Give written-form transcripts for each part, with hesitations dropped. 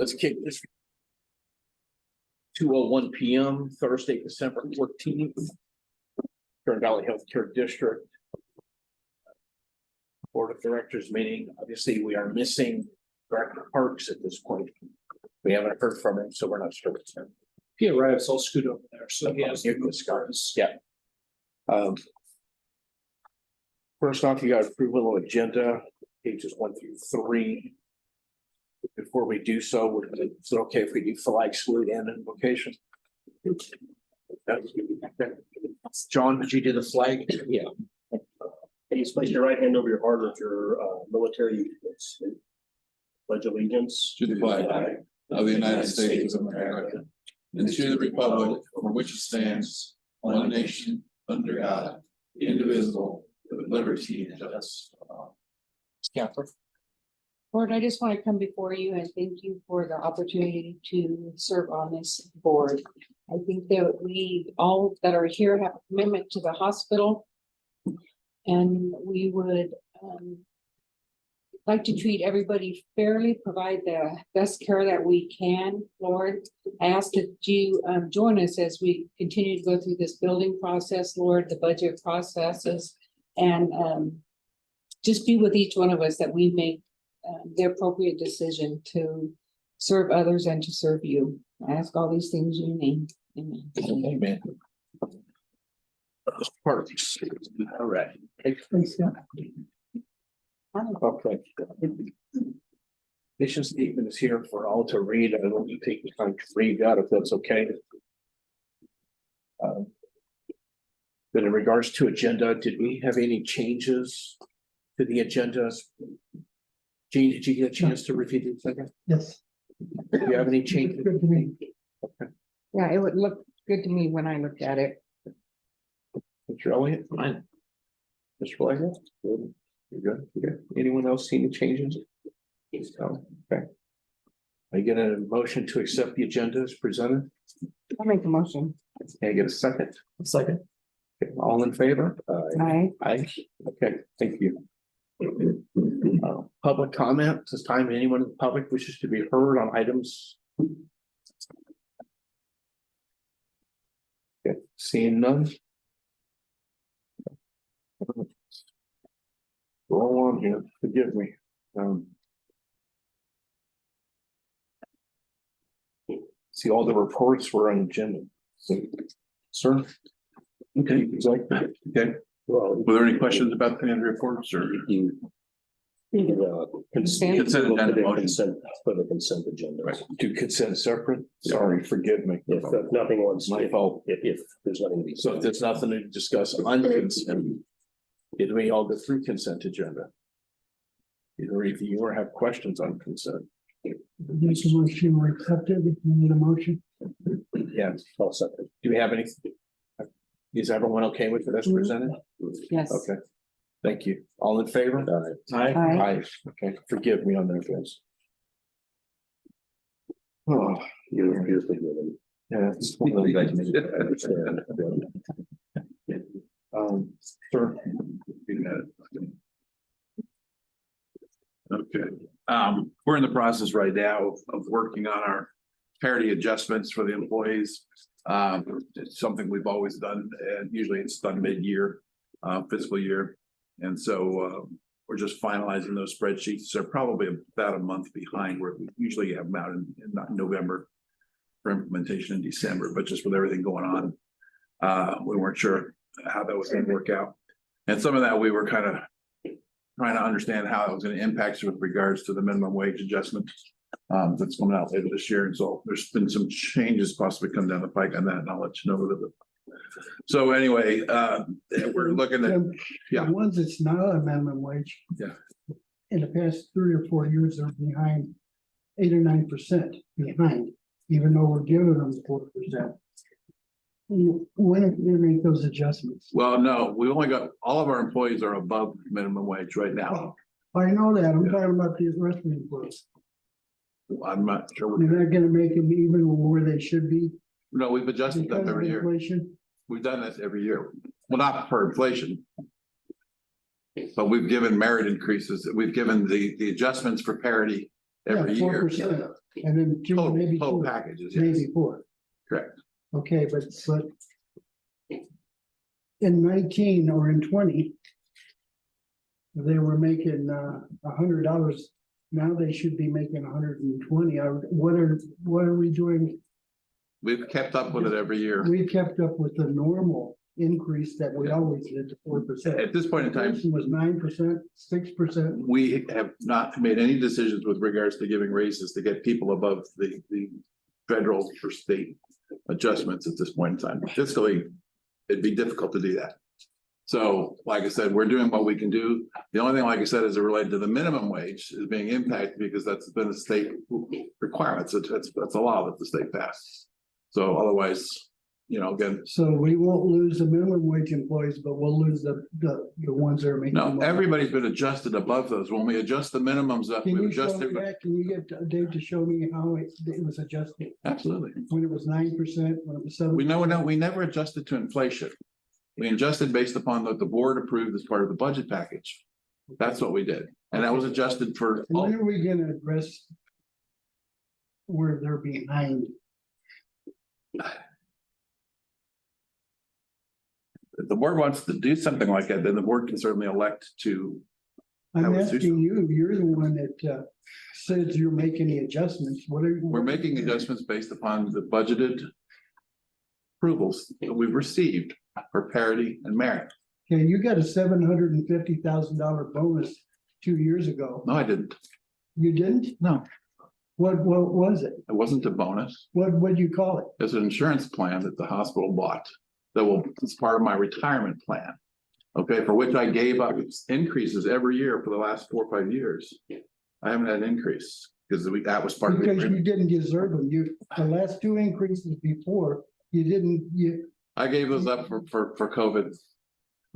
Let's kick this. 2:01 p.m. Thursday, December 14th. Kern Valley Healthcare District Board of Directors meeting. Obviously, we are missing Director Parks at this point. We haven't heard from him, so we're not sure what's happening. He arrives, I'll scoot over there. So he has Give the scars. Yeah. First off, you got approval of agenda, pages 1 through 3. Before we do so, is it okay if we do flag salute and invocation? John, would you do the flag? Yeah. Please place your right hand over your heart if you're military. Units. Pledge allegiance to the flag of the United States of America and to the republic for which it stands, one nation, under God, indivisible, with liberty and justice for all. Catherine. Lord, I just want to come before you and thank you for the opportunity to serve on this board. I think that we all that are here have a commitment to the hospital. And we would like to treat everybody fairly, provide the best care that we can, Lord. I ask that you join us as we continue to go through this building process, Lord, the budget processes, and just be with each one of us that we make the appropriate decision to serve others and to serve you. I ask all these things in your name. Amen. Amen. Parks. All right. Okay. Mission statement is here for all to read. I don't want to take the time to read that if that's okay. But in regards to agenda, did we have any changes to the agendas? Jean, did you get a chance to review the agenda? Yes. Do you have any changes? Good to me. Okay. Yeah, it would look good to me when I looked at it. Mr. Elliott? Fine. Mr. Flagler? Good. You're good? You good? Anyone else see any changes? No? Okay. I get a motion to accept the agenda as presented. I'll make a motion. Can I get a second? Second. Okay, all in favor? Aye. Aye. Okay, thank you. Public comment, this time anyone in the public wishes to be heard on items. Okay, seeing none. Roll on here, forgive me. See, all the reports were on agenda. So, sir? Okay, exactly. Okay. Well, Were there any questions about the reports or? Consent. Consent agenda motion. Consent for the consent agenda. Right. Do consent separate? Sorry, forgive me. If nothing wants, My fault. if there's nothing to be. So if there's nothing to discuss on consent, did we all go through consent agenda? Either review or have questions on consent? Make a motion or accept it if you need a motion. Yeah, I'll second. do we have any? Is everyone okay with it as presented? Yes. Okay, thank you. All in favor? Aye. Aye. Okay, forgive me on that, guys. Oh, You're usually good. yeah. It's one of the- Sir. Okay, we're in the process right now of working on our parity adjustments for the employees. It's something we've always done, and usually it's done mid-year, fiscal year. And so, we're just finalizing those spreadsheets. They're probably about a month behind where we usually have them out in November for implementation in December, but just with everything going on, we weren't sure how that was going to work out. And some of that we were kind of trying to understand how it was going to impact with regards to the minimum wage adjustment that's coming out later this year. And so there's been some changes possibly come down the pike on that, and I'll let you know a little bit. So anyway, we're looking at, yeah. The ones that's not a minimum wage. Yeah. In the past 3 or 4 years, they're behind 8 or 9% behind, even though we're giving them 4%. When are you gonna make those adjustments? Well, no, we only got, all of our employees are above minimum wage right now. I know that, I'm Yeah. talking about the rest of the employees. I'm not sure. You're not gonna make them even where they should be. No, we've adjusted Because them of every year. inflation. We've done this every year. Well, not for inflation. But we've given merit increases. We've given the adjustments for parity every year. 4%. And then two, Total, maybe total two, packages, yes, maybe four. correct. Okay, but in 19 or in 20, they were making $100. Now they should be making 120. What are we doing? We've kept up with it every year. We kept up with the normal increase that we always did, 4%. At this point in time, Inflation was 9%, 6%. we have not made any decisions with regards to giving raises to get people above the federal or state adjustments at this point in time. Fiscally, it'd be difficult to do that. So, like I said, we're doing what we can do. The only thing, like I said, is related to the minimum wage is being impacted because that's been a state requirement. So that's a law that the state passed. So otherwise, you know, again, So we won't lose the minimum wage employees, but we'll lose the ones that are making. no, more. everybody's been adjusted above those. When we adjust the minimums up, Can we you adjust show me it. that? Can you get Dave to show me how it was adjusted? Absolutely. When it was 9%, when it was 7%? We never adjusted to inflation. We adjusted based upon what the board approved as part of the budget package. That's what we did. And that was adjusted for And all. when are we gonna address where they're behind? If the board wants to do something like that, then the board can certainly elect to. I'm I would do asking you, you're the one that says you're making the adjustments. What are you? We're making adjustments based upon the budgeted approvals that we've received for parity and merit. Okay, you got a $750,000 bonus 2 years ago. No, I didn't. You didn't? No, What was it? it wasn't a bonus. What'd you call it? It's an insurance plan that the hospital bought that will, it's part of my retirement plan. Okay, for which I gave up increases every year for the last 4 or 5 years. I haven't had an increase because that was part of the Because you agreement. didn't deserve them. The last 2 increases before, you didn't, I gave those up for COVID.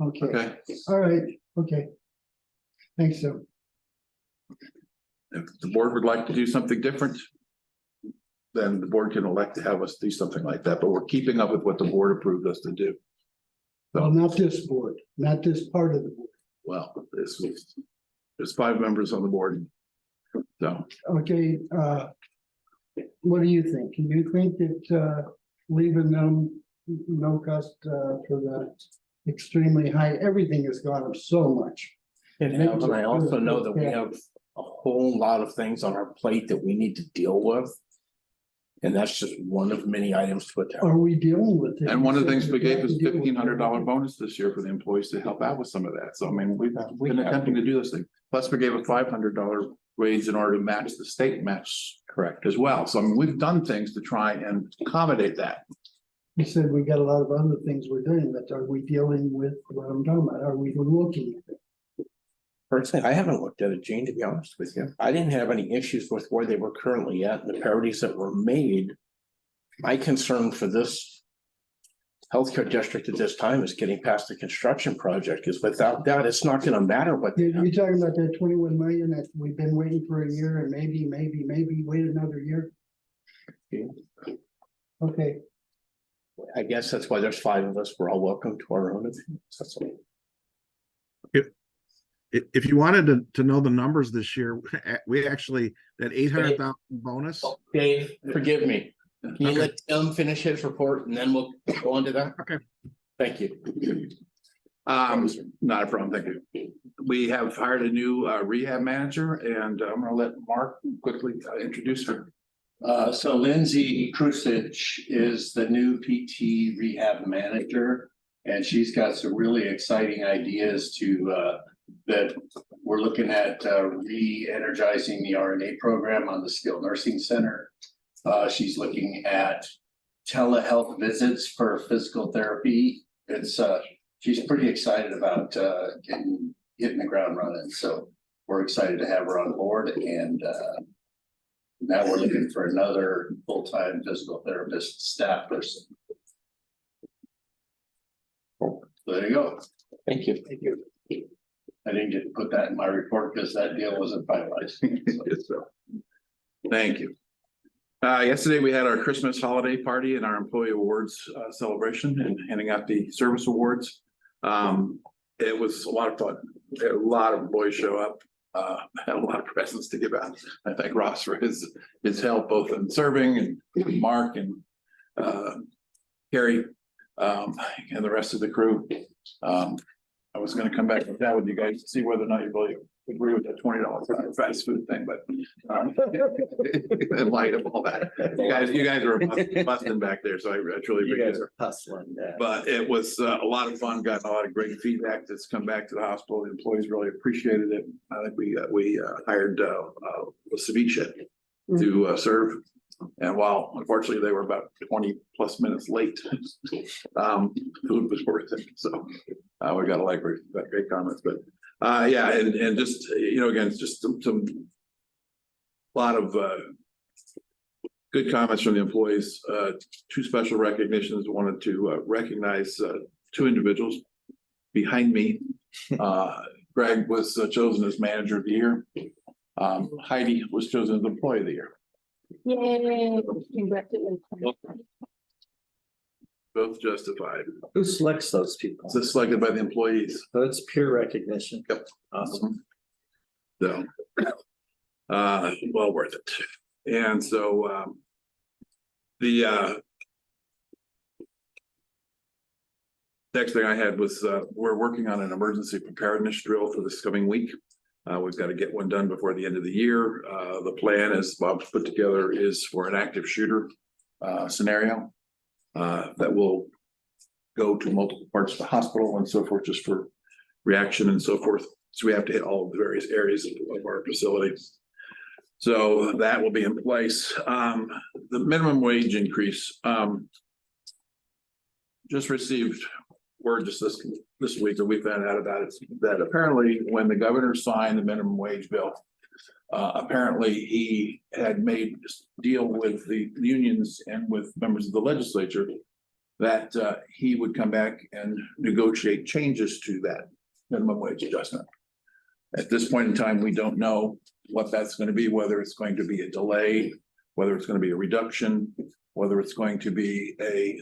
okay, Okay, all right, okay. Thanks, so. if the board would like to do something different, then the board can elect to have us do something like that, but we're keeping up with what the board approved us to do. Well, not this board, not this part of the board. Well, there's 5 members on the board. So, Okay, what do you think? Can you think that leaving them no cost for the extremely high, everything has gone up so much. It has, and I also know that we have a whole lot of things on our plate that we need to deal with. And that's just one of many items to attend. Are we dealing with it? and one of the things we gave is $1,500 bonus this year for the employees to help out with some of that. So I mean, we've been attempting to do this thing. Plus, we gave a $500 raise in order to match the state match. Correct. As well. So I mean, we've done things to try and accommodate that. You said we got a lot of other things we're doing, but are we dealing with what I'm talking about? Are we looking at it? Personally, I haven't looked at it, Gene, to be honest with you. I didn't have any issues with where they were currently at and the parodies that were made. My concern for this healthcare district at this time is getting past the construction project, because without that, it's not gonna matter what. they have. You're talking about that 21 million that we've been waiting for a year and maybe wait another year? Okay, I guess that's why there's 5 of us. We're all welcome to our own opinions. That's all. If you wanted to know the numbers this year, we actually, that 800,000 bonus. Dave, forgive me. Can you Okay. let Tim finish his report and then we'll go on to that? Okay. Thank you. Not a problem, thank you. We have hired a new rehab manager and I'm gonna let Mark quickly introduce her. So Lindsay Krusich is the new PT rehab manager. And she's got some really exciting ideas that we're looking at re-energizing the RNA program on the skilled nursing center. She's looking at telehealth visits for physical therapy. She's pretty excited about hitting the ground running. So we're excited to have her on board, and now we're looking for another full-time physical therapist staff person. There you go. Thank you. Thank you. I didn't get to put that in my report because that deal wasn't finalized. So, thank you. Yesterday, we had our Christmas holiday party and our employee awards celebration and handing out the service awards. It was a lot of fun. A lot of boys show up. had a lot of presents to give out. I thank Ross for his help both in serving and Mark and Carrie and the rest of the crew. I was gonna come back and chat with you guys to see whether or not you really agree with that $20 fast food thing, but in light of all that, you guys are busting back there, so I truly appreciate it. Hustling that. But it was a lot of fun, got a lot of great feedback that's come back to the hospital. The employees really appreciated it. I think we hired a ceviche to serve. And while unfortunately they were about 20+ minutes late, food was worth it. So we got a lot of great comments, but yeah, and just, you know, again, it's just some lot of good comments from the employees. Two special recognitions. Wanted to recognize two individuals behind me. Greg was chosen as manager of the year. Heidi was chosen as employee of the year. Yay, congratulations. Both justified. Who selects those people? It's selected by the employees. So it's peer recognition. Yep. Awesome. So, well worth it. And so, the next thing I had was, we're working on an emergency preparedness drill for this coming week. We've got to get one done before the end of the year. The plan, as Bob's put together, is for an active shooter scenario that will go to multiple parts of the hospital and so forth, just for reaction and so forth. So we have to hit all of the various areas of our facilities. So that will be in place. The minimum wage increase, just received word just this week that we found out about it, that apparently when the governor signed the minimum wage bill, apparently he had made a deal with the unions and with members of the legislature that he would come back and negotiate changes to that minimum wage adjustment. At this point in time, we don't know what that's going to be, whether it's going to be a delay, whether it's going to be a reduction, whether it's going to be a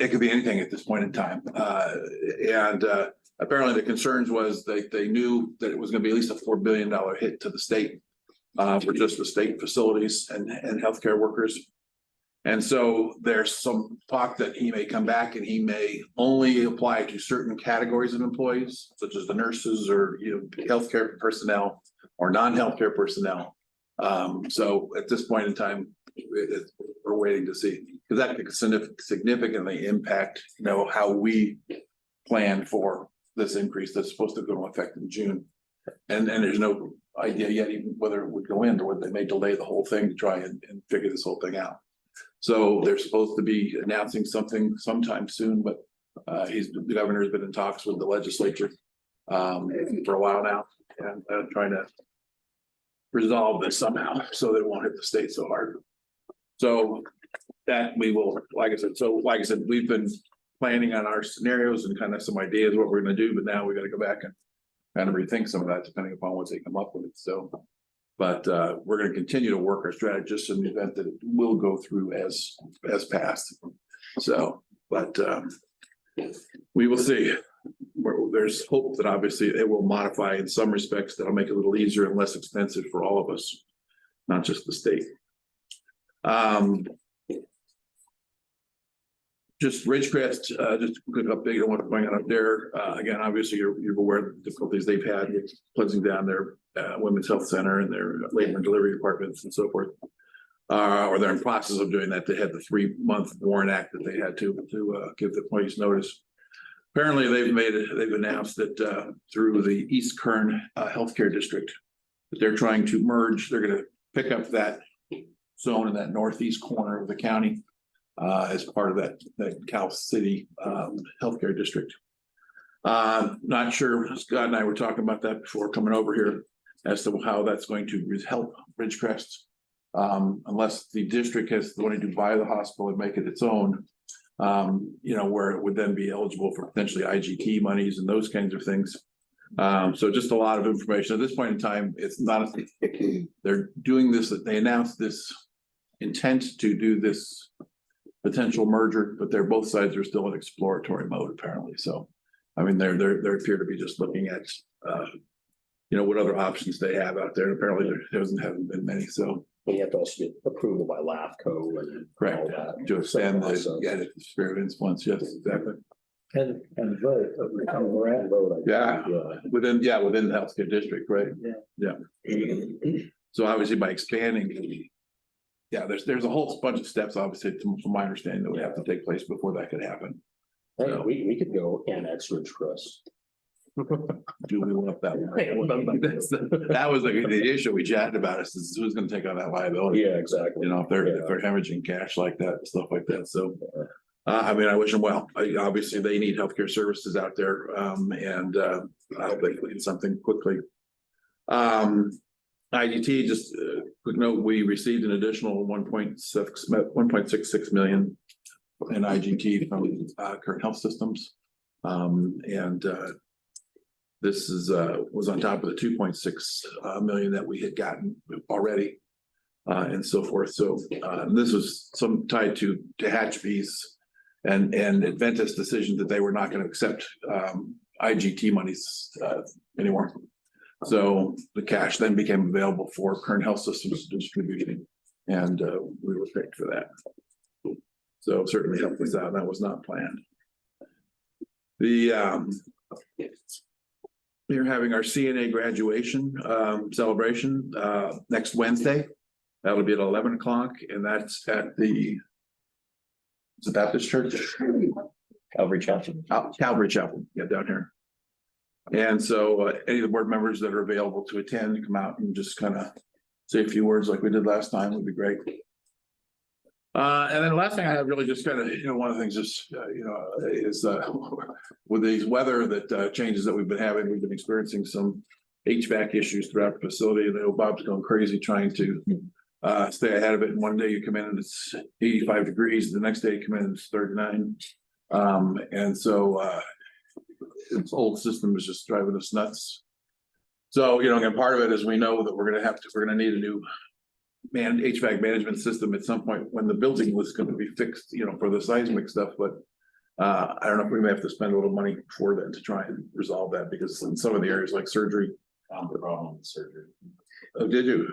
it could be anything at this point in time. And apparently the concerns was they knew that it was going to be at least a $4 billion hit to the state for just the state facilities and healthcare workers. And so there's some talk that he may come back and he may only apply to certain categories of employees, such as the nurses or, you know, healthcare personnel or non-healthcare personnel. So at this point in time, we're waiting to see, because that could significantly impact, you know, how we plan for this increase that's supposed to go into effect in June. And there's no idea yet even whether it would go in, or whether they may delay the whole thing to try and figure this whole thing out. So they're supposed to be announcing something sometime soon, but the governor's been in talks with the legislature for a while now, and trying to resolve this somehow so that it won't hit the state so hard. So that we will, like I said, we've been planning on our scenarios and kind of some ideas what we're going to do, but now we got to go back and kind of rethink some of that depending upon what they come up with. So, but we're going to continue to work our strategies in the event that it will go through as passed. So, but we will see. There's hope that obviously it will modify in some respects that'll make it a little easier and less expensive for all of us, not just the state. Just Ridgecrest, just a quick update on what's going on up there. Again, obviously you're aware of the difficulties they've had with closing down their women's health center and their labor and delivery departments and so forth. Or they're in process of doing that. They had the 3-month Warren Act that they had to give the employees notice. Apparently they've announced that through the East Kern Healthcare District, that they're trying to merge. They're going to pick up that zone in that northeast corner of the county as part of that Cal City healthcare district. Not sure, Scott and I were talking about that before coming over here as to how that's going to help Ridgecrest. Unless the district has wanted to buy the hospital and make it its own, you know, where it would then be eligible for potentially IGT monies and those kinds of things. So just a lot of information at this point in time. It's not, they're doing this, they announced this intent to do this potential merger, but both sides are still in exploratory mode apparently. So I mean, they appear to be just looking at, what other options they have out there. Apparently haven't been many, so. You have to also get approval by LAFCO and. Correct, all that. to extend Process. the sphere of influence, yes, exactly. And vote, Vote, I Yeah, guess. within the healthcare district, right? Yeah. Yeah. So obviously by expanding, there's a whole bunch of steps, obviously, from my understanding, that would have to take place before that could happen. Hey, we could go annex Ridge Crest. Do we want that? That was the issue we chatted about, is who's gonna take on that liability? Yeah, exactly. If they're hemorrhaging cash like that, stuff like that, so. I mean, I wish them well. Obviously, they need healthcare services out there, and I hope they get something quickly. IGT, just a quick note, we received an additional 1.66 million in IGT from Current Health Systems. This was on top of the 2.6 million that we had gotten already, and so forth. So this was some tied to hatch fees and Adventist decision that they were not going to accept IGT monies anymore. So the cash then became available for Current Health Systems distribution, and we were picked for that. So certainly helped us out. That was not planned. We're having our CNA graduation celebration next Wednesday. That'll be at 11 o'clock, and that's at the Baptist Church. Calvary Chapel. Calvary Chapel, down here. And so any of the board members that are available to attend, come out and just kind of say a few words like we did last time would be great. And then the last thing I have really just kind of, one of the things is, is with these weather that changes that we've been experiencing some HVAC issues throughout the facility. And I know Bob's going crazy trying to stay ahead of it. And one day you come in and it's 85 degrees. The next day you come in and it's 39. And so its old system is just driving us nuts. So, and part of it is we know that we're going to need a new HVAC management system at some point when the building was going to be fixed, for the seismic stuff. But I don't know if we may have to spend a little money for that to try and resolve that, because in some of the areas like surgery. Found the problem with surgery. Oh, did you?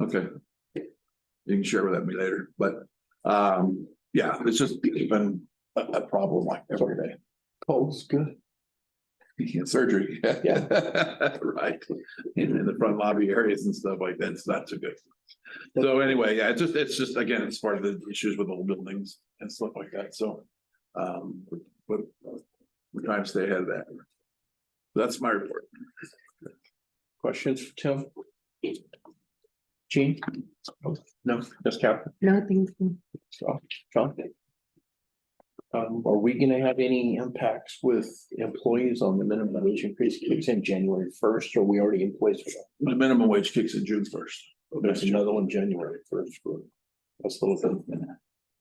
Okay. You can share with me later, but it's just been a problem like every day. Cold's good. Surgery, right, in the front lobby areas and stuff like that, it's not so good. So anyway, it's just again, it's part of the issues with old buildings and stuff like that, so we're trying to stay ahead of that. That's my report. Questions for Tim? Gene? No, just Captain. Nothing. John? Are we gonna have any impacts with employees on the minimum wage increase kicks in January 1st, or we already in place for that? The minimum wage kicks in June 1st. There's another one January 1st for us little bit.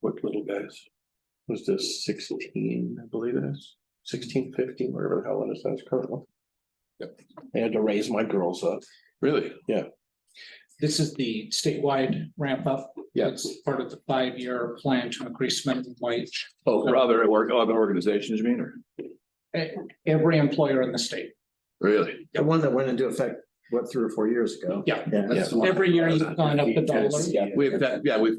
What little guys? Was this 16, I believe it is, 1650, whatever the hell it is, that's currently. Yep. I had to raise my girls up. Really? Yeah. This is the statewide ramp up. Yeah. It's part of the 5-year plan to increase minimum wage. Oh, for other organizations, you mean, or? Every employer in the state. Really? The one that went into effect, 3 or 4 years ago? Yeah. That's the one. Every year you've gone up a dollar. We've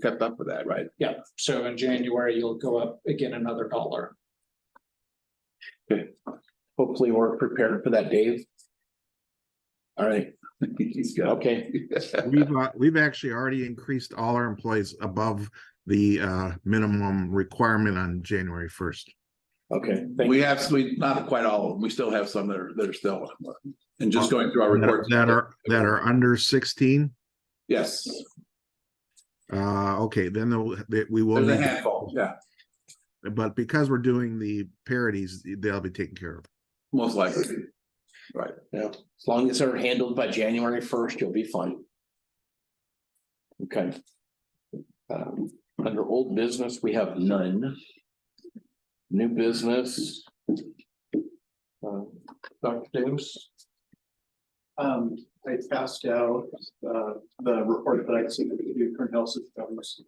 kept up with that, right? Yeah. So in January, you'll go up again another dollar. Hopefully we're prepared for that, Dave. All right, He's got. okay. We've actually already increased all our employees above the minimum requirement on January 1st. Okay. We not quite all of them. We still have some that are still, and just going through our reports. That are under 16. Yes, Okay, then we will. there's a need to- handful, yeah, But because we're doing the parodies, they'll be taken care of. most likely. Right. Yeah, as long as they're handled by January 1st, you'll be fine. Okay. Under old business, we have none. New business. Dr. Davis? I passed out the report that I submitted to Current Health Systems.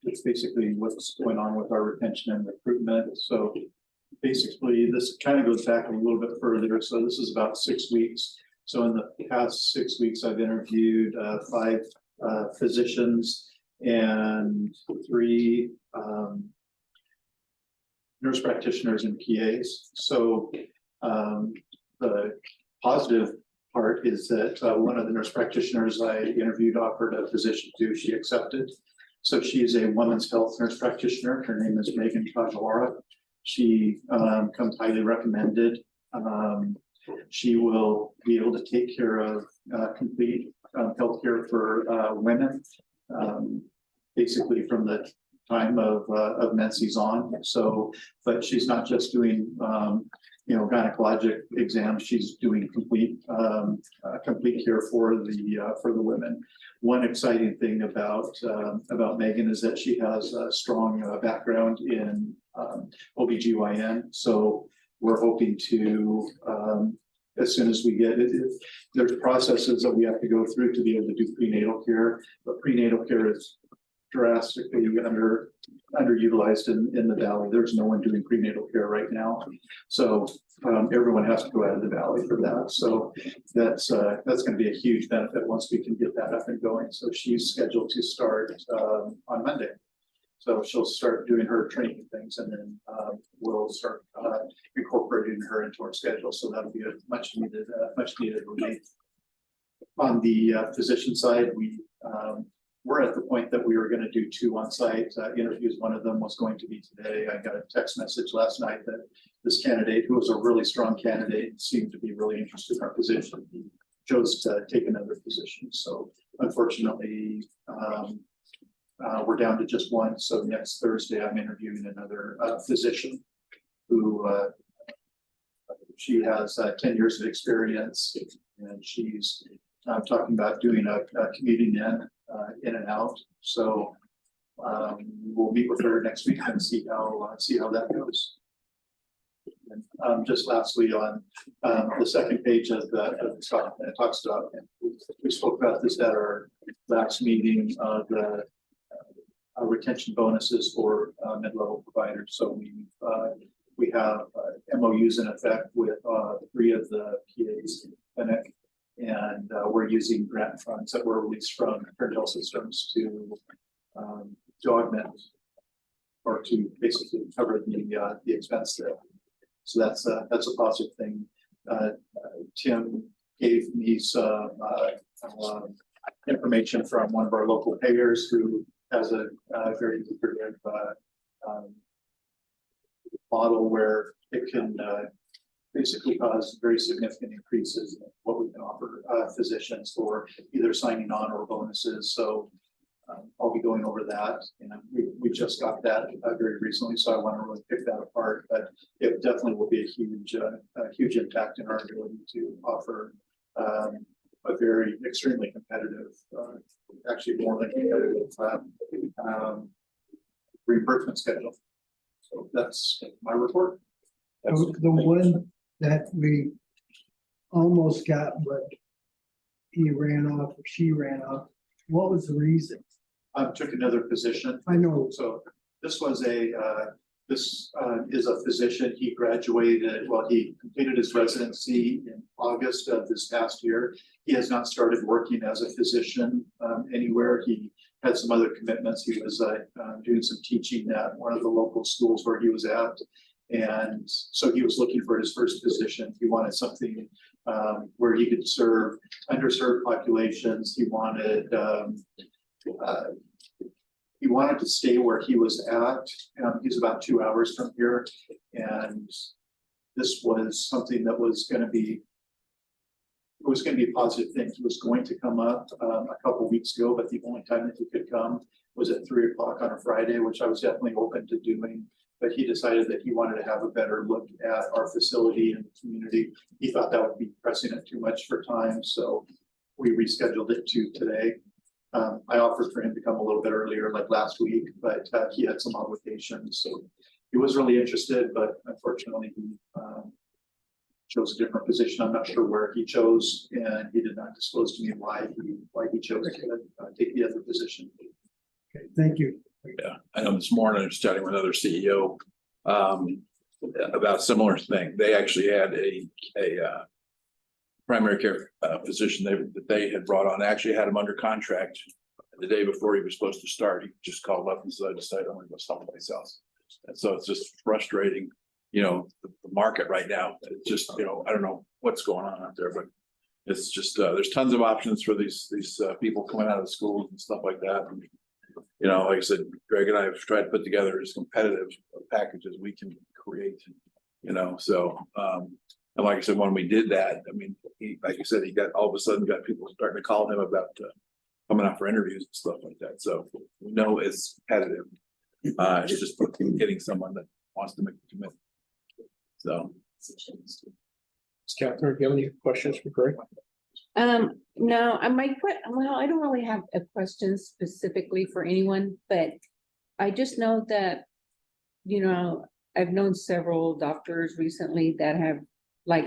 It's basically what's going on with our retention and recruitment. So basically, this kind of goes back a little bit further. So this is about 6 weeks. So in the past 6 weeks, I've interviewed 5 physicians and 3 nurse practitioners and PAs. So the positive part is that one of the nurse practitioners I interviewed offered a position to, she accepted. So she is a women's health nurse practitioner. Her name is Megan Kajawara. She comes highly recommended. She will be able to take care of complete healthcare for women, basically from the time of menses on. So, but she's not just doing gynecologic exams. She's doing complete care for the women. One exciting thing about Megan is that she has a strong background in OBGYN. So we're hoping to, as soon as we get it, there's processes that we have to go through to be able to do prenatal care, but prenatal care is drastically underutilized in the valley. There's no one doing prenatal care right now. So everyone has to go out of the valley for that. So that's going to be a huge benefit once we can get that up and going. So she's scheduled to start on Monday. So she'll start doing her training things, and then we'll start incorporating her into our schedule. So that'll be a much needed relief. On the physician side, we're at the point that we were going to do 2 on-site interviews. One of them was going to be today. I got a text message last night that this candidate, who was a really strong candidate, seemed to be really interested in our position. He chose to take another position. So unfortunately, we're down to just one. So next Thursday, I'm interviewing another physician who she has 10 years of experience, and she's talking about doing a commuting in and out. So we'll meet with her next week and see how that goes. And just lastly, on the second page of the document, it talks about, and we spoke about this at our last meeting, the retention bonuses for mid-level providers. So we have MOUs in effect with 3 of the PAs in the clinic. And we're using grant funds that were released from Current Health Systems to augment or to basically cover the expense there. So that's a positive thing. Tim gave me some information from one of our local payers who has a very lucrative model where it can basically cause very significant increases in what we can offer physicians for either signing on or bonuses. So I'll be going over that, and we just got that very recently, so I want to really pick that apart. But it definitely will be a huge impact in our ability to offer a very extremely competitive, actually more than competitive reimbursement schedule. So that's my report. The one that we almost got, but he ran off or she ran off. What was the reason? Took another position. I know. So this was this is a physician. He graduated, well, he completed his residency in August of this past year. He has not started working as a physician anywhere. He had some other commitments. He was doing some teaching at one of the local schools where he was at. And so he was looking for his first position. He wanted something where he could serve underserved populations. He wanted to stay where he was at. He's about 2 hours from here, and this was something that was going to be a positive thing. He was going to come up a couple weeks ago, but the only time that he could come was at 3 o'clock on a Friday, which I was definitely open to doing. But he decided that he wanted to have a better look at our facility and the community. He thought that would be pressing it too much for time, so we rescheduled it to today. I offered for him to come a little bit earlier, like last week, but he had some obligations, so he was really interested, but unfortunately he chose a different position. I'm not sure where he chose, and he did not disclose to me why he chose to take the other position. Okay, thank you. Yeah, I know this morning I was chatting with another CEO. about a similar thing. They actually had a primary care physician that they had brought on, actually had him under contract the day before he was supposed to start. He just called up and said, I decided I'm gonna go someplace else. And so it's just frustrating, the market right now. It's just, I don't know what's going on out there, but it's just, there's tons of options for these people coming out of schools and stuff like that. And, like I said, Greg and I have tried to put together as competitive a package as we can create, so, and like I said, when we did that, I mean, like you said, he got, all of a sudden got people starting to call him about coming out for interviews and stuff like that. So we know it's competitive. It's just getting someone that wants to make the commitment. So. Catherine, do you have any questions for Greg? No, I don't really have a question specifically for anyone, but I just know that, I've known several doctors recently that have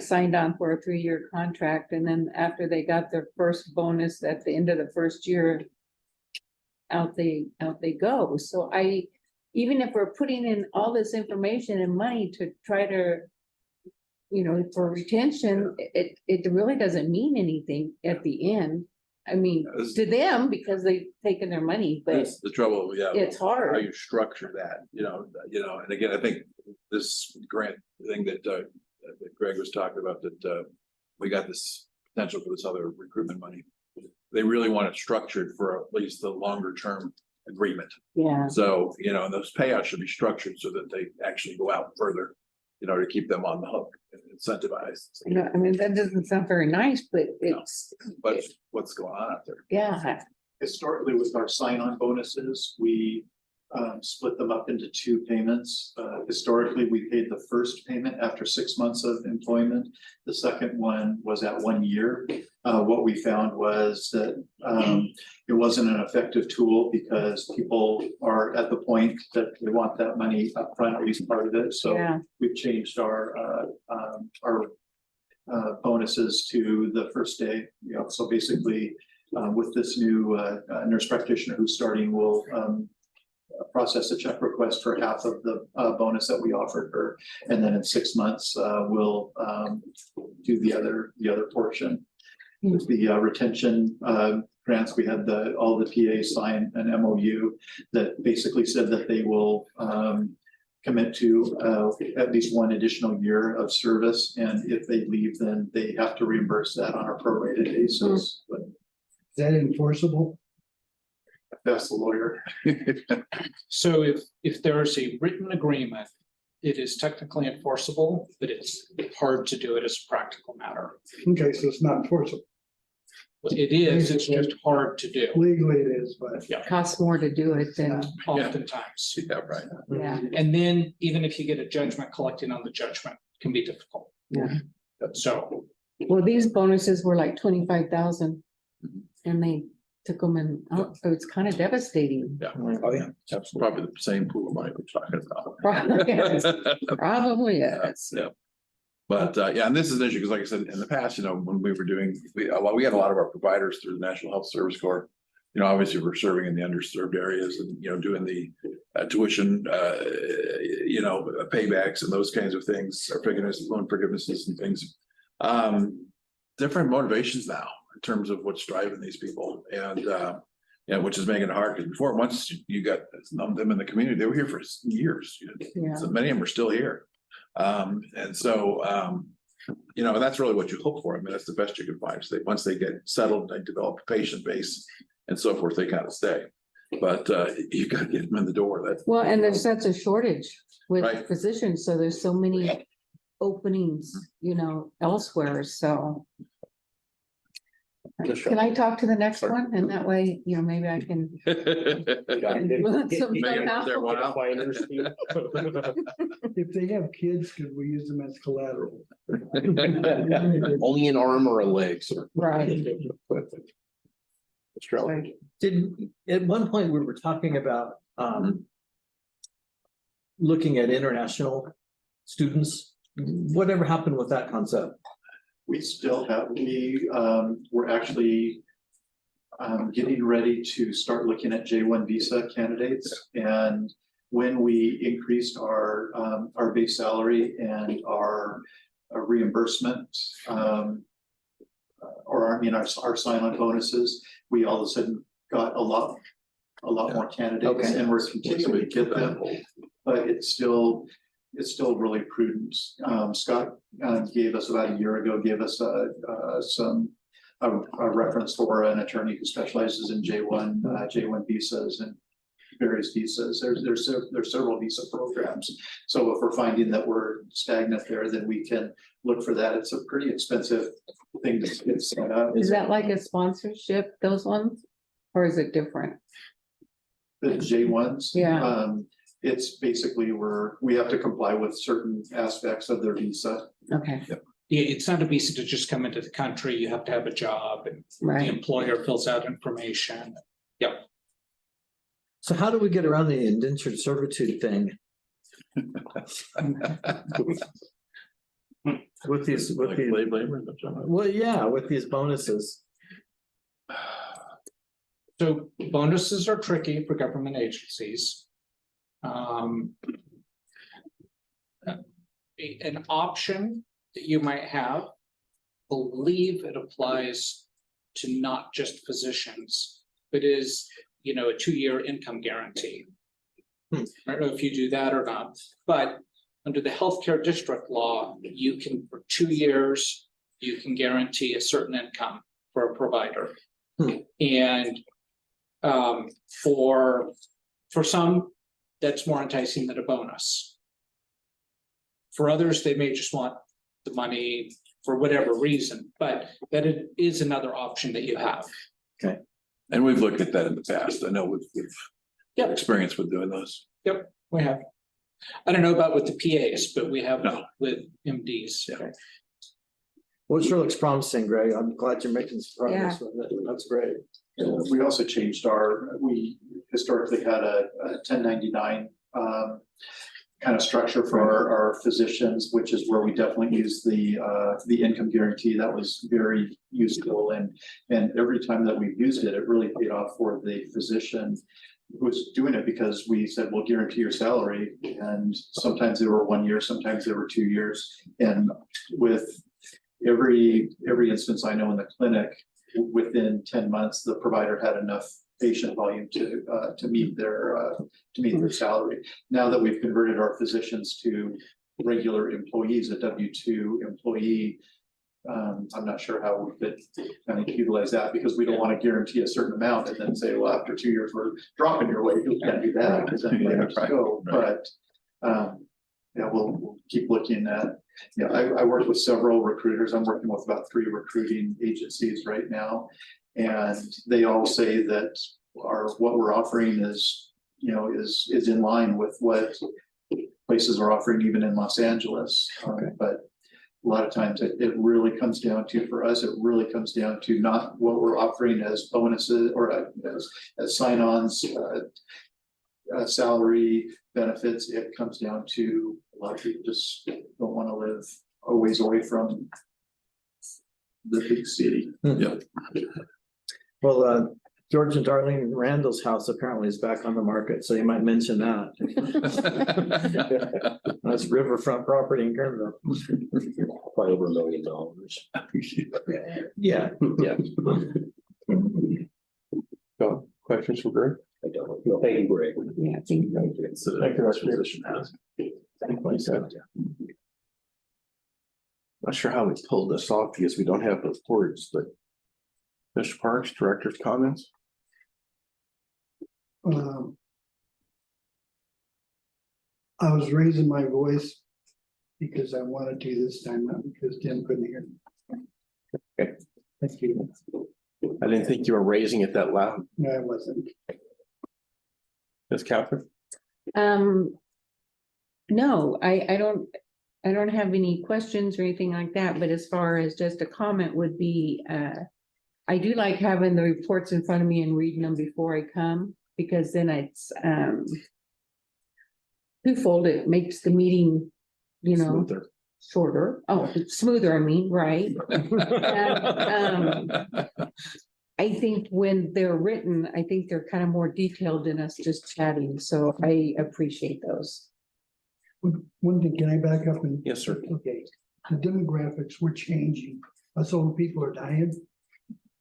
signed on for a 3-year contract, and then after they got their first bonus at the end of the first year, out they go. So even if we're putting in all this information and money to try to, for retention, it really doesn't mean anything at the end. I mean, to them, because they've taken their money, but That's the trouble, it's hard. how you structure that, and again, I think this grant thing that Greg was talking about, that we got this potential for this other recruitment money. They really want it structured for at least the longer term agreement. Yeah. So, and those payouts should be structured so that they actually go out further, to keep them on the hook and incentivized. I mean, that doesn't sound very nice, but it's, But what's going on out there? yeah. Historically, with our sign-on bonuses, we split them up into 2 payments. Historically, we paid the first payment after 6 months of employment. The second one was at 1 year. What we found was that it wasn't an effective tool because people are at the point that they want that money upfront, at least part of it. So Yeah. we've changed our bonuses to the first day. So basically, with this new nurse practitioner who's starting, we'll process a check request for half of the bonus that we offered her, and then in 6 months we'll do the other portion. With the retention grants, we had all the PAs sign an MOU that basically said that they will commit to at least 1 additional year of service, and if they leave, then they have to reimburse that on a prorated basis. But Is that enforceable? that's the lawyer. So if there is a written agreement, it is technically enforceable, but it's hard to do it as a practical matter. Okay, so it's not enforceable. It is, it's just hard to do. Legally it is, but Costs more to do it than, Oftentimes. Yeah, right. yeah. And then even if you get a judgment, collecting on the judgment can be difficult. Yeah. So, Well, these bonuses were like 25,000 and they took them and, so it's kind of devastating. Yeah. Oh, yeah, That's probably the same pool of money we're talking about. Probably is. Yeah. But yeah, and this is an issue because like I said, in the past, when we were doing, we had a lot of our providers through the National Health Service Corps. Obviously we're serving in the underserved areas and, doing the tuition, paybacks and those kinds of things, or loan forgivenesses and things. Different motivations now in terms of what's driving these people, and which is making it hard because before, once you got them in the community, they were here for years. Yeah. So many of them are still here. And so, that's really what you hope for. I mean, that's the best you can find. So once they get settled, they develop a patient base and so forth, they kind of stay. But you got to get them in the door. Well, and there's such a shortage with Right. physicians, so there's so many openings, elsewhere, so. Can I talk to the next one? And that way, maybe I can. influence them somehow. if they have kids, could we use them as collateral? Only an arm or a leg, sir. Right. Australia. At one point, we were talking about looking at international students. Whatever happened with that concept? We still have, we're actually getting ready to start looking at J1 visa candidates, and when we increased our base salary and our reimbursement, or I mean, our sign-on bonuses, we all of a sudden got a lot more candidates, Okay. and we're continuing to get them, but it's still really prudent. Scott gave us about a year ago, gave us a reference for an attorney who specializes in J1 visas and various visas. There's several visa programs. So if we're finding that we're stagnant there, then we can look for that. It's a pretty expensive thing to get set up. Is that like a sponsorship, those ones? Or is it different? The J1s? Yeah. It's basically we have to comply with certain aspects of their visa. Okay, Yeah, it's not a visa to just come into the country. You have to have a job and the right. employer fills out information. So how do we get around the indentured servitude thing? With these, Like slave labor, that's all right. well, yeah, with these bonuses. So bonuses are tricky for government agencies. An option that you might have, believe it applies to not just physicians, but is, a 2-year income guarantee. I don't know if you do that or not, but under the healthcare district law, you can, for 2 years, you can guarantee a certain income for a provider. And for some, that's more enticing than a bonus. For others, they may just want the money for whatever reason, but that is another option that you have. And we've looked at that in the past. I know we've Yep. experience with doing those. Yep, we have. I don't know about with the PAs, but we have No. with MDs. Yeah. Well, it sure looks promising, Greg. I'm glad you're making some progress with it. That's great. We also changed we historically had a 1099 kind of structure for our physicians, which is where we definitely use the income guarantee. That was very useful, and every time that we've used it, it really paid off for the physician who was doing it, because we said, we'll guarantee your salary, and sometimes they were 1 year, sometimes they were 2 years, and with every instance I know in the clinic, within 10 months, the provider had enough patient volume to meet their salary. Now that we've converted our physicians to regular employees, a W-2 employee, I'm not sure how we could kind of utilize that, because we don't want to guarantee a certain amount and then say, well, after 2 years, we're dropping your wage. We can't do that, because then we have to go. But yeah, we'll keep looking at. I work with several recruiters. I'm working with about 3 recruiting agencies right now, and they all say that what we're offering is in line with what places are offering, even in Los Angeles. But a lot of times it really comes down to, for us, it really comes down to not what we're offering as bonuses or as sign-ons, salary benefits. It comes down to a lot of people just don't want to live a ways away from the big city. Yep. Well, George and Darlene Randall's house apparently is back on the market, so you might mention that. That's riverfront property in Kernville. Probably over $1 million. Yeah. Yeah. So, questions for Greg? I don't know. Thank you, Greg. Yeah, I think So Thank you, that's Dr. position has. Not sure how we pulled this off because we don't have reports, but Mr. Parks, director's comments? I was raising my voice because I wanted to this time, not because Tim couldn't hear me. Okay. Thank you. I didn't think you were raising it that loud. No, I wasn't. Ms. Catherine? no, I don't have any questions or anything like that, but as far as just a comment would be, I do like having the reports in front of me and reading them before I come, because then it's twofold. It makes the meeting, Smoother. shorter. Oh, it's smoother, I mean, right? And, I think when they're written, I think they're kind of more detailed than us just chatting, so I appreciate those. One thing, can I back up and? Yes, sir. Okay, the demographics were changing. Us old people are dying.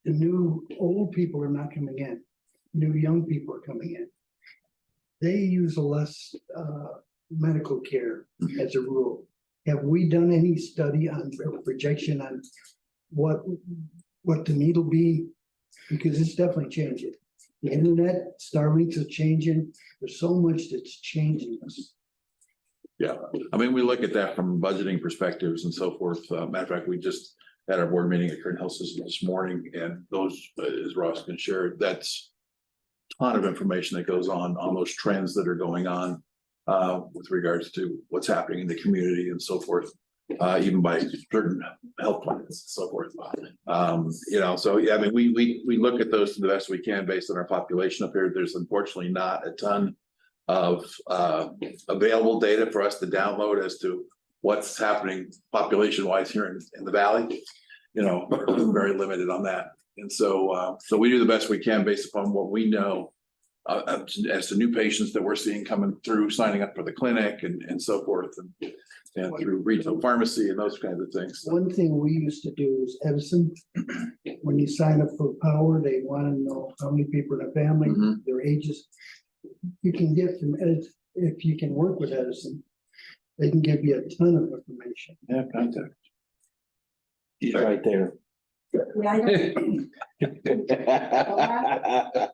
The new old people are not coming in. New young people are coming in. They use less medical care as a rule. Have we done any study on or projection on what the need will be? Because it's definitely changing. The internet, Starlinks is changing. There's so much that's changing us. Yeah, I mean, we look at that from budgeting perspectives and so forth. Matter of fact, we just had our board meeting at Current Health System this morning, and those, as Ross can share, that's a ton of information that goes on those trends that are going on with regards to what's happening in the community and so forth, even by certain health plans and so forth. You know, so yeah, I mean, we look at those to the best we can based on our population up here. There's unfortunately not a ton of available data for us to download as to what's happening population wise here in the valley. You know, we're very limited on that. And so so we do the best we can based upon what we know as to new patients that we're seeing coming through, signing up for the clinic and so forth, and through retail pharmacy and those kinds of things. One thing we used to do is Edison. When you sign up for power, they want to know how many people in the family, their ages. You can get from Edison, if you can work with Edison, they can give you a ton of information. Yeah, contact. He's right there.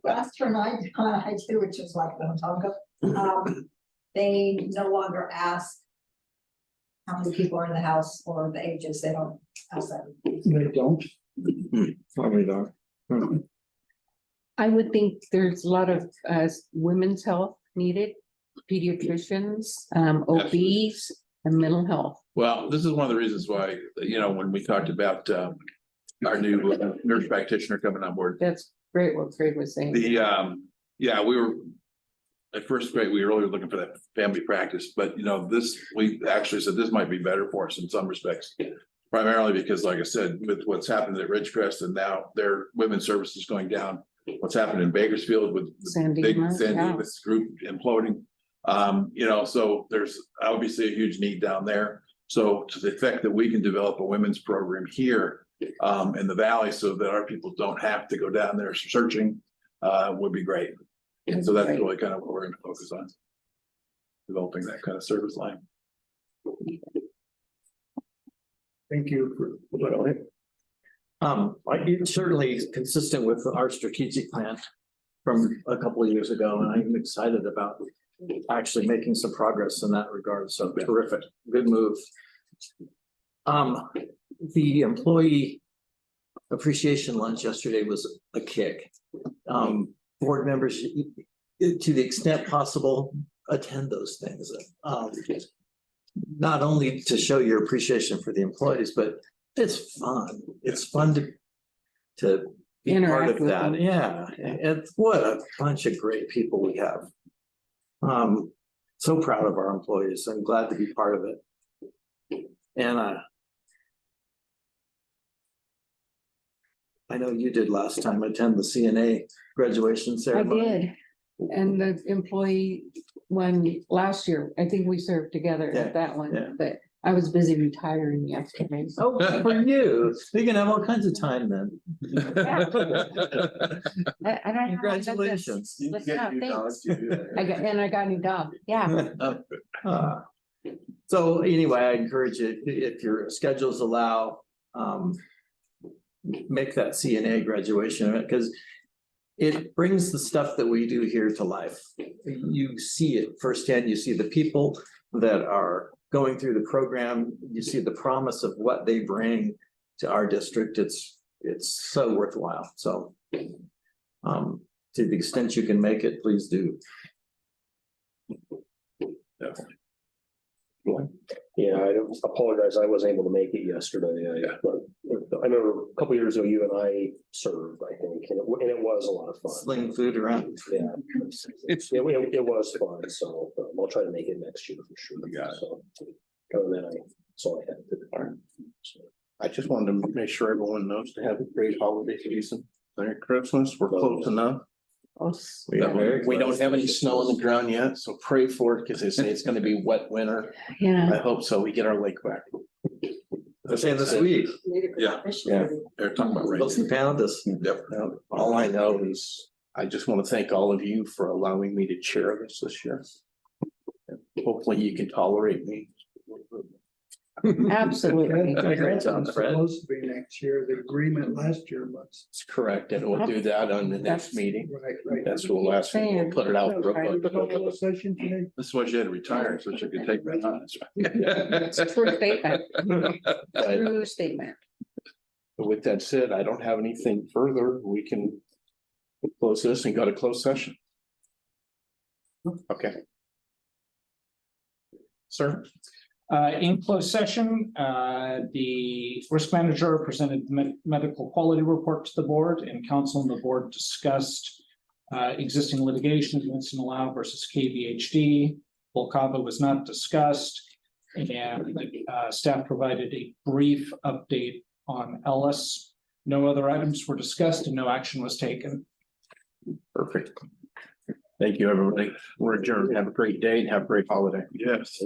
Last term I did, which was like a long time ago, they no longer ask how many people are in the house or the ages. They don't ask that. They don't. Probably don't. I would think there's a lot of women's health needed, pediatricians, OBs, and mental health. Well, this is one of the reasons why, you know, when we talked about our new nurse practitioner coming on board. That's great what Craig was saying. Yeah, we were at first grade, we were really looking for that family practice, but you know, we actually said this might be better for us in some respects. Primarily because, like I said, with what's happened at Ridgecrest and now their women's services going down, what's happened in Bakersfield with the big San Dimas group imploding. You know, so there's obviously a huge need down there. So to the effect that we can develop a women's program here in the valley so that our people don't have to go down there searching would be great. And so that's really kind of what we're going to focus on. Developing that kind of service line. Thank you for. It's certainly consistent with our strategic plan from a couple of years ago, and I'm excited about actually making some progress in that regard. So terrific, good move. The employee appreciation lunch yesterday was a kick. Board members, to the extent possible, attend those things. Not only to show your appreciation for the employees, but it's fun. It's fun to be part of that. Yeah, and what a bunch of great people we have. So proud of our employees. I'm glad to be part of it. And I know you did last time, attend the CNA graduation ceremony. I did. And the employee one last year, I think we served together at that one, but I was busy retiring yesterday. Oh, for you. You can have all kinds of time then. Congratulations. I got a new dog. Yeah. So anyway, I encourage you, if your schedules allow, make that CNA graduation event, because it brings the stuff that we do here to life. You see it firsthand. You see the people that are going through the program. You see the promise of what they bring to our district. It's so worthwhile. So to the extent you can make it, please do. Definitely. Yeah, I apologize. I wasn't able to make it yesterday. I remember a couple years ago, you and I served, I think, and it was a lot of fun. Sling food around. Yeah, it was fun. So I'll try to make it next year for sure. Got it. So other than that's all I had to do. I just wanted to make sure everyone knows to have a great holiday season. Merry Christmas. We're close enough. We don't have any snow on the ground yet, so pray for it because they say it's gonna be wet winter. Yeah. I hope so. We get our lake back. They're saying this week, Yeah. Yeah. They're talking about they'll rain. pound us. Yep. Now, all I know is I just want to thank all of you for allowing me to chair this year. Hopefully you can tolerate me. Absolutely. Did a great job, It's Fred. supposed to be next year. The agreement last year was. It's correct, and we'll do that on the next That's- meeting. Right. That's what we'll ask, we'll put it out. real quick. Session today. This is why you had to retire, so you could take that on. It's a true statement, But true statement. with that said, I don't have anything further. We can close this and go to closed session. Okay. Sir? In closed session, the risk manager presented medical quality report to the board, and council and the board discussed existing litigation against Allow versus KVHD. Volcava was not discussed, and staff provided a brief update on Ellis. No other items were discussed and no action was taken. Perfect. Thank you, everybody. We're adjourned. Have a great day and have a great holiday. Yes.